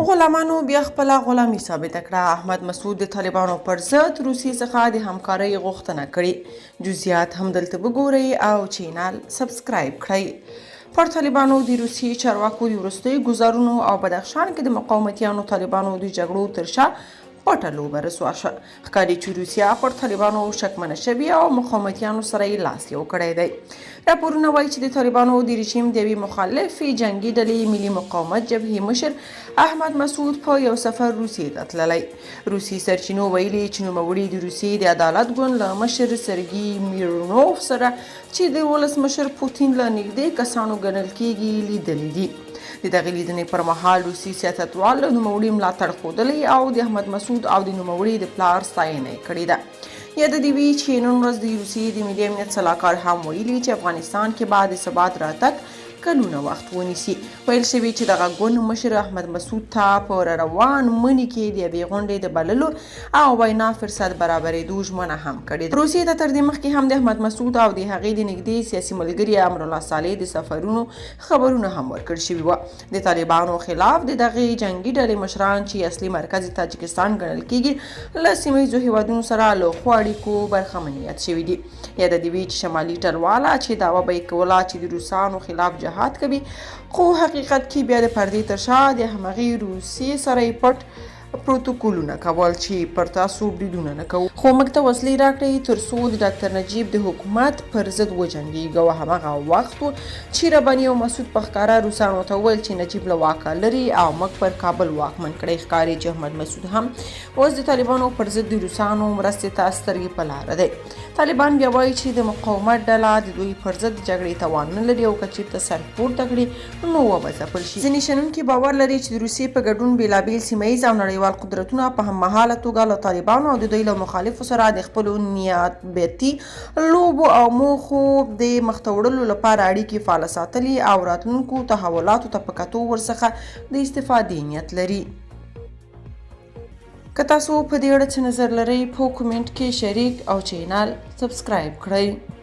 غلامانو بیا خپله غلامي ثابته کړه. احمد مسعود د طالبانو پر ضد روسیې څخه د همکارۍ غوښتنه کړې. جزئیات هم دلته وګورئ او چینل سبسکرایب کړئ. پر طالبانو د روسیې چارواکو د وروستیو ګزارونو او بدخشان کې د مقاومتیانو طالبانو د جګړو تر شا پټه لوبه رسوا شوه. ښکاري چې روسیه پر طالبانو شکمنه شوې او مقاومتیانو سره یې لاس یو کړی دی. راپورونه وایي چې د طالبانو د رژیم د یوې مخالفې جنګي ډلې ملي مقاومت جبهې مشر احمد مسعود په یو سفر روسیې ته تللی. روسي سرچینو ویلي چې نوموړي د روسیې د عدالت ګوند له مشر سرګي میرونوف سره چې د ولسمشر پوتین له نږدې کسانو ګڼل کیږي لیدلي دي. د دغې لیدنې پر مهال روسي سیاستوال له نوموړي ملاتړ ښودلی او د احمد مسعود او د نوموړي د پلار ستاینه یې کړې ده. یاد دې وي چې نن ورځ د روسیې د ملي امنیت سلاکار هم ویلي چې افغانستان کې بعد د ثبات راتګ کلونه وخت ونیسي. ویل شوي چې دغه ګوند مشر احمد مسعود ته په روان مني کې د یوې غونډې د بللو او وینا فرصت برابرېدو ژمنه هم کړې ده. روسیې ته تر دې مخکې هم د احمد مسعود او د هغې د نږدې سیاسي ملګري امرالله صالح د سفرونو خبرونه هم ورکړل شوي وه. د طالبانو خلاف د دغې جنګي ډلې مشران چې اصلي مرکز تاجکستان ګڼل کیږي له سیمه ییزو هیوادونو سره له ښو اړیکو برخمنیت شوي دي. یاد دې وي چې شمالي ټلواله چې دعوه به یې کوله چې د روسانو خلاف جهاد کوي، خو حقیقت کې بیا د پردې تر شا د همغې روسیې سره یې پټ پروتوکولونه کول چې پر تاسو بریدونه نه کوو، خو موږ ته وسلې راکړئ تر څو د ډاکټر نجیب د حکومت پر ضد وجنګېږو. او همغه وخت و چې رباني او مسعود په ښکاره روسانو ته وویل چې نجیب له واکه لري او موږ پر کابل واکمن کړی. ښکاري چې احمد مسعود هم اوس د طالبانو پر ضد د روسانو مرستې ته سترګې په لاره دی. طالبان بیا وایي چې د مقاومت ډله د دوی پر ضد جګړې توان نه لري او که چېرته سر پورته کړي نو وبه ځپل شي. ځینې شنونکي باور لري چې د روسیې په ګډون بېلابېل سیمه ییز او نړیوال قدرتونه په هممهاله توګه له طالبانو او د دوی له مخالفو سره د خپلو نیابتي لوبو او موخو د مخته وړلو لپاره اړیکې فعاله ساتلي او راتلونکو تحولاتو ته په کتو ورڅخه د استفادې نیت لري. که تاسو په دې اړه څه نظر لرئ په کومنټ کې شریک او چینل سبسکرایب کړئ.